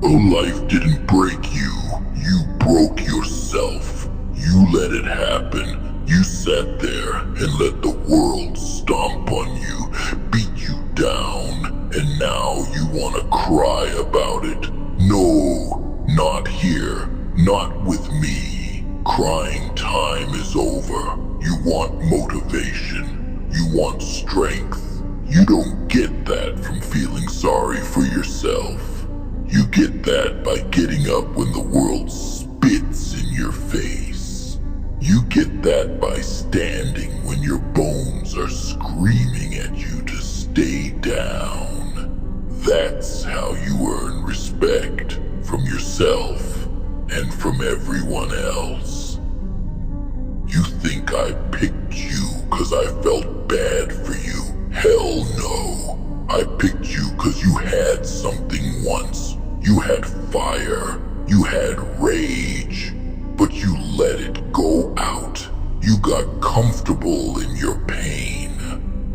A life didn't break you. You broke yourself. You let it happen. You sat there and let the world stomp on you, beat you down, and now you want to cry about it. No, not here. Not with me. Crying time is over. You want motivation. You want strength. You don't get that from feeling sorry for yourself. You get that by getting up when the world spits in your face. You get that by standing when your bones are screaming at you to stay down. That's how you earn respect from yourself and from everyone else. You think I picked you 'cause I felt bad for you? Hell no. I picked you 'cause you had something once. You had fire. You had rage. But you let it go out. You got comfortable in your pain.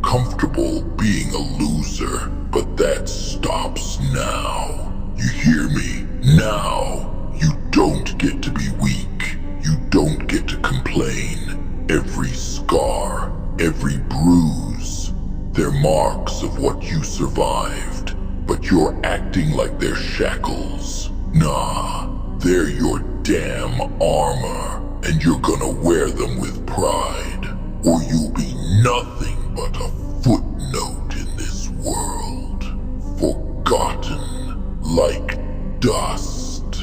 Comfortable being a loser. But that stops now. You hear me? Now. You don't get to be weak. You don't get to complain. Every scar, every bruise, they're marks of what you survived. But you're acting like they're shackles. Nah, they're your damn armor, and you're gonna wear them with pride, or you'll be nothing but a footnote in this world, forgotten like dust.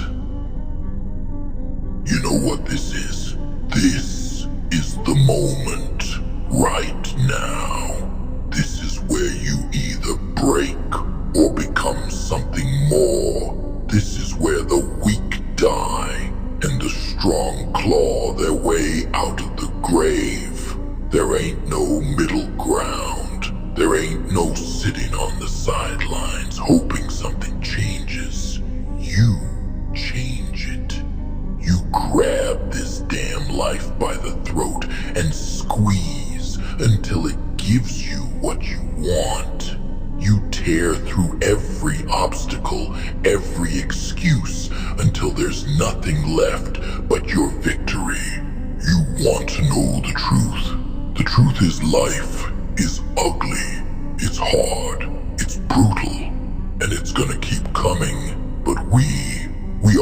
You know what this is? This is the moment, right now. This is where you either break or become something more. This is where the weak die and the strong claw their way out of the grave. There ain't no middle ground. There ain't no sitting on the sidelines hoping something changes. You change it. You grab this damn life by the throat and squeeze until it gives you what you want. You tear through every obstacle, every excuse, until there's nothing left but your victory. You want to know the truth. The truth is life is ugly. It's hard. It's brutal. And it's gonna keep coming. But we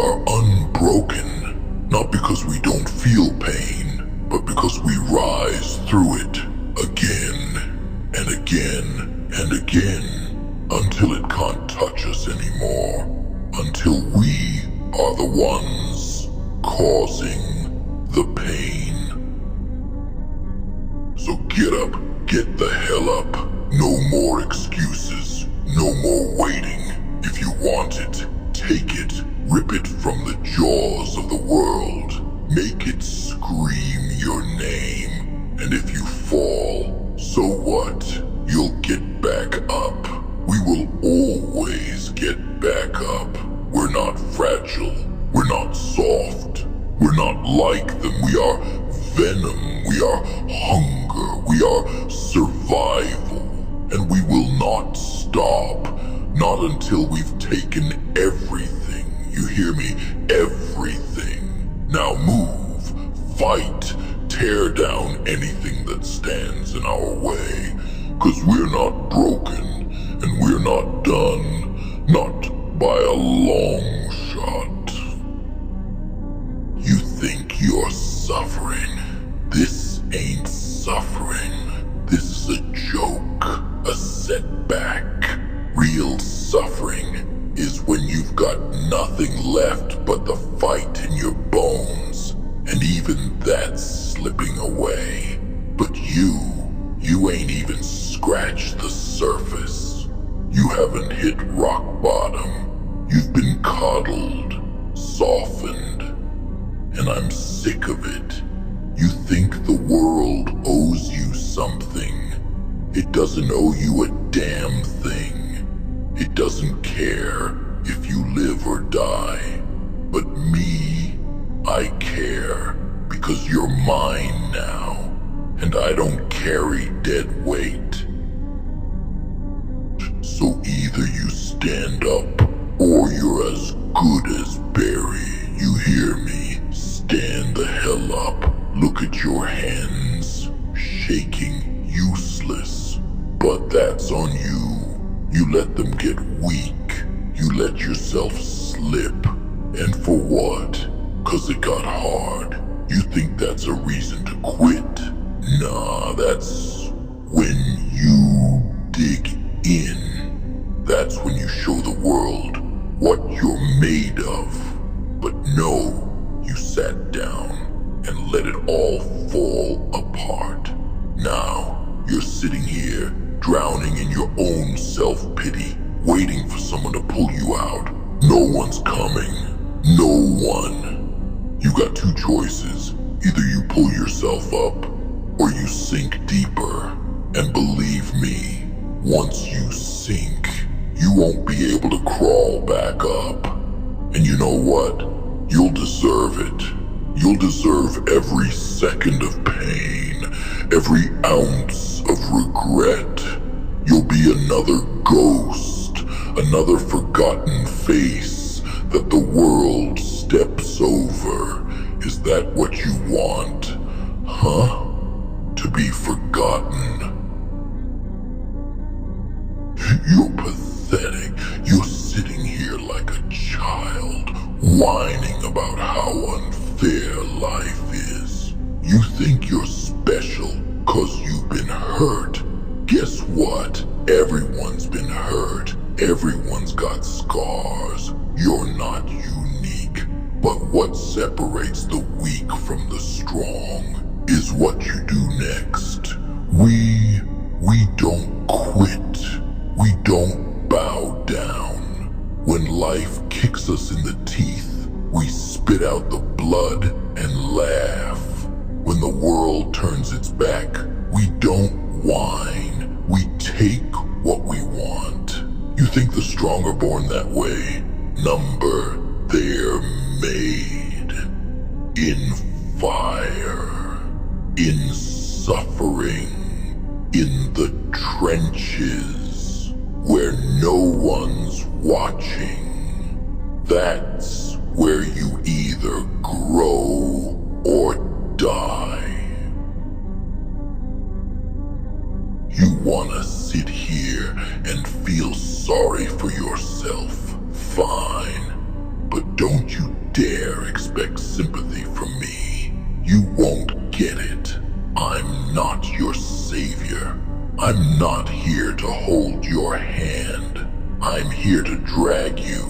are unbroken. Not because we don't feel pain, but because we rise through it again and again and again, until it can't touch us anymore, until we are the ones causing the pain. So get up, get the hell up. No more excuses, no more waiting. If you want it, take it, rip it from the jaws of the world. Make it scream your name. And if you fall, so what? You'll get back up. We will always get back up. We're not fragile. We're not soft. We're not like them. We are venom. We are hunger. We are survival. And we will not stop. Not until we've taken everything. You hear me? Everything. Now move. Fight. Tear down anything that stands in our way. 'Cause we're not broken, and we're not done, not by a long shot. You think you're suffering? This ain't suffering. This is a joke, a setback. Real suffering is when you've got nothing left but the fight in your bones, and even that's slipping away. But you ain't even scratched the surface. You haven't hit rock bottom. You've been coddled, softened, and I'm sick of it. You think the world owes you something. It doesn't owe you a damn thing. It doesn't care if you live or die. But me, I care, because you're mine now. And I don't carry dead weight. So either you stand up or you're as good as buried. You hear me? Stand the hell up. Look at your hands. Shaking, useless. But that's on you. You let them get weak. You let yourself slip. And for what? 'Cause it got hard. You think that's a reason to quit? Nah, that's when you dig in. That's when you show the world what you're made of. But no, you sat down and let it all fall apart. Now, you're sitting here, drowning in your own self-pity, waiting for someone to pull you out. No one's coming. No one. You got two choices. Either you pull yourself up, or you sink deeper. And believe me, once you sink, you won't be able to crawl back up. And you know what? You'll deserve it. You'll deserve every second of pain, every ounce of regret. You'll be another ghost, another forgotten face that the world steps over. Is that what you want? Huh? To be forgotten? You're pathetic. You're sitting here like a child, whining about how unfair life is. You think you're special 'cause you've been hurt. Guess what? Everyone's been hurt. Everyone's got scars. You're not unique. But what separates the weak from the strong is what you do next. We don't quit. We don't bow down. When life kicks us in the teeth, we spit out the blood and laugh. When the world turns its back, we don't whine. We take what we want. You think the strong are born that way? Number, they're made. In fire. In suffering. In the trenches. Where no one's watching. That's where you either grow or die. You wanna sit here and feel sorry for yourself. Fine. But don't you dare expect sympathy from me. You won't get it. I'm not your savior. I'm not here to hold your hand. I'm here to drag you,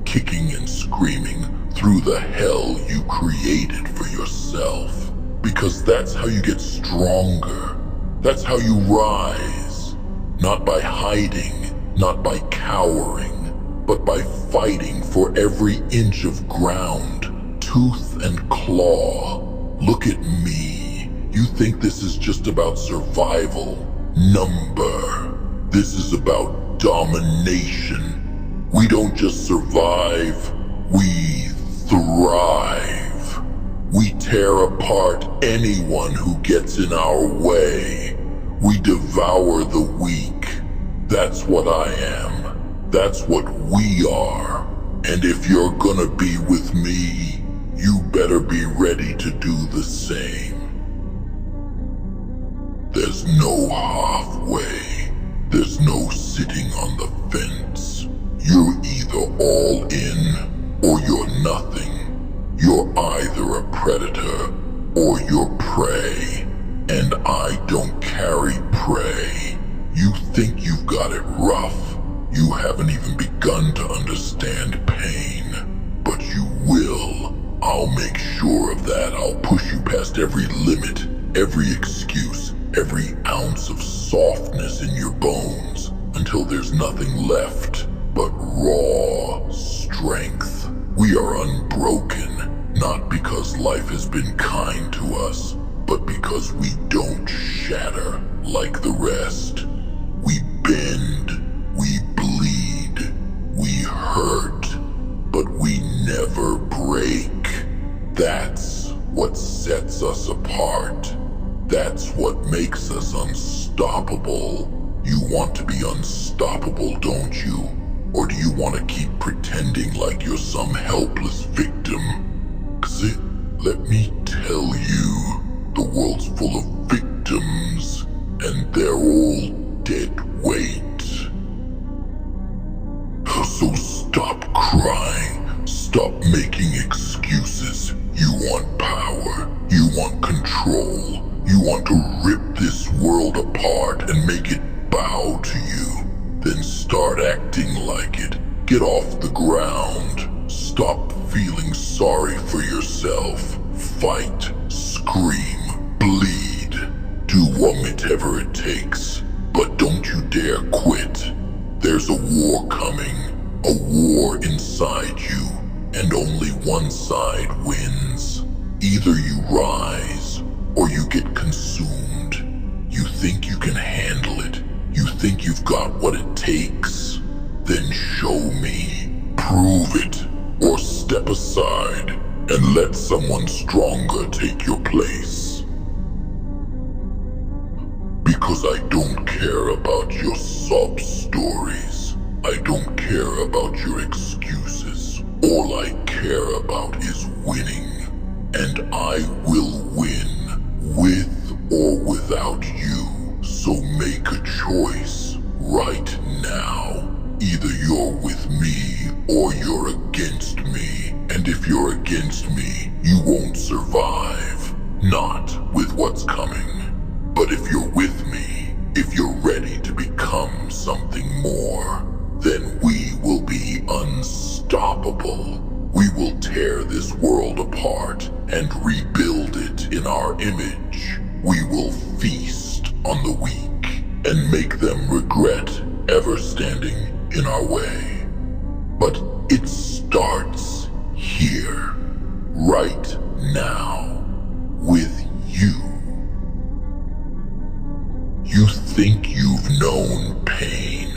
kicking and screaming, through the hell you created for yourself. Because that's how you get stronger. That's how you rise. Not by hiding, not by cowering, but by fighting for every inch of ground, tooth and claw. Look at me. You think this is just about survival? Number. This is about domination. We don't just survive, we thrive. We tear apart anyone who gets in our way. We devour the weak. That's what I am. That's what we are. And if you're gonna be with me, you better be ready to do the same. There's no halfway. There's no sitting on the fence. You're either all in or you're nothing. You're either a predator or you're prey. And I don't carry prey. You think you've got it rough. You haven't even begun to understand pain. But you will. I'll make sure of that. I'll push you past every limit, every excuse, every ounce of softness in your bones, until there's nothing left but raw strength. We are unbroken, not because life has been kind to us, but because we don't shatter like the rest. We bend, we bleed, we hurt, but we never break. That's what sets us apart. That's what makes us unstoppable. You want to be unstoppable, don't you? Or do you want to keep pretending like you're some helpless victim? 'Cause let me tell you, the world's full of victims, and they're all dead weight. So stop crying, stop making excuses. You want power, you want control, you want to rip this world apart and make it bow to you. Then start acting like it. Get off the ground. Stop feeling sorry for yourself. Fight, scream, bleed. Do whatever it takes. But don't you dare quit. There's a war coming. A war inside you. And only one side wins. Either you rise, or you get consumed. You think you can handle it. You think you've got what it takes? Then show me. Prove it. Or step aside and let someone stronger take your place. Because I don't care about your sob stories. I don't care about your excuses. All I care about is winning. And I will win, with or without you. So make a choice right now. Either you're with me or you're against me. And if you're against me, you won't survive. Not with what's coming. But if you're with me, if you're ready to become something more, then we will be unstoppable. We will tear this world apart and rebuild it in our image. We will feast on the weak and make them regret ever standing in our way. But it starts here, right now, with you. You think you've known pain.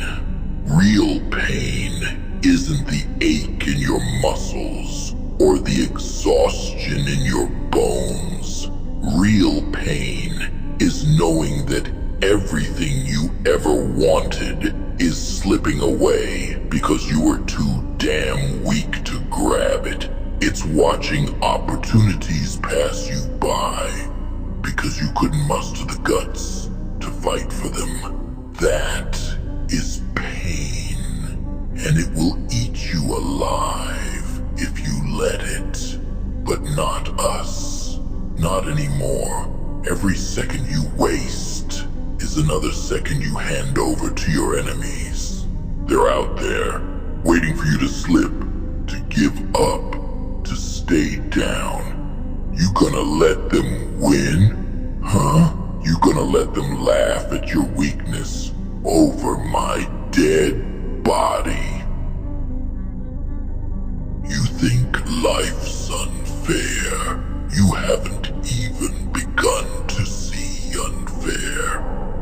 Real pain isn't the ache in your muscles or the exhaustion in your bones. Real pain is knowing that everything you ever wanted is slipping away because you were too damn weak to grab it. It's watching opportunities pass you by because you couldn't muster the guts to fight for them. That is pain, and it will eat you alive if you let it. But not us. Not anymore. Every second you waste is another second you hand over to your enemies. They're out there, waiting for you to slip, to give up, to stay down. You gonna let them win? Huh? You gonna let them laugh at your weakness over my dead body? You think life's unfair? You haven't even begun to see unfair.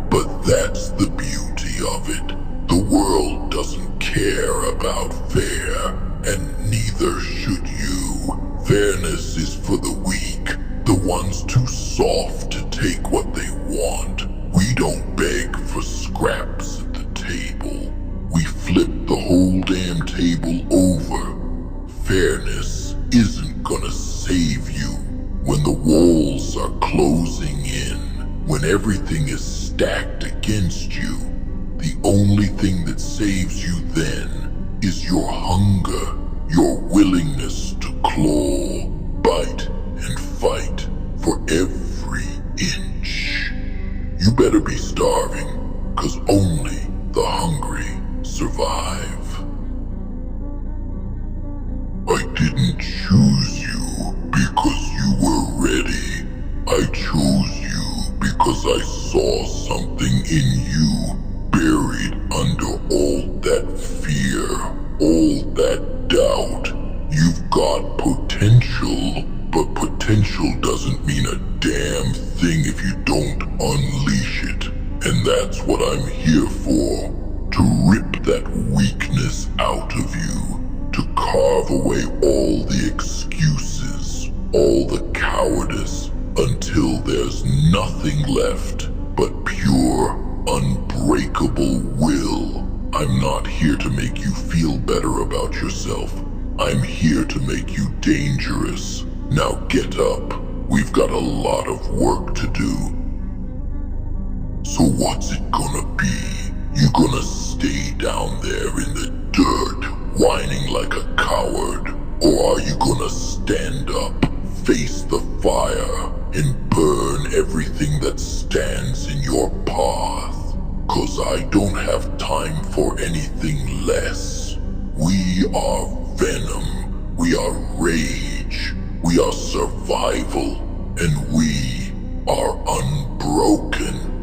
But that's the beauty of it. The world doesn't care about fair, and neither should you. Fairness is for the weak, the ones too soft to take what they want. We don't beg for scraps at the table. We flip the whole damn table over. Fairness isn't gonna save you when the walls are closing in, when everything is stacked against you. The only thing that saves you then is your hunger, your willingness to claw, bite, and fight for every inch. You better be starving, 'cause only the hungry survive. I didn't choose you because you were ready. I chose you because I saw something in you buried under all that fear, all that doubt. You've got potential, but potential doesn't mean a damn thing if you don't unleash it. And that's what I'm here for, to rip that weakness out of you, to carve away all the excuses, all the cowardice, until there's nothing left but pure, unbreakable will. I'm not here to make you feel better about yourself. I'm here to make you dangerous. Now get up. We've got a lot of work to do. So what's it gonna be? You gonna stay down there in the dirt, whining like a coward? Or are you gonna stand up, face the fire, and burn everything that stands in your path? 'Cause I don't have time for anything less. We are venom, we are rage, we are survival, and we are unbroken.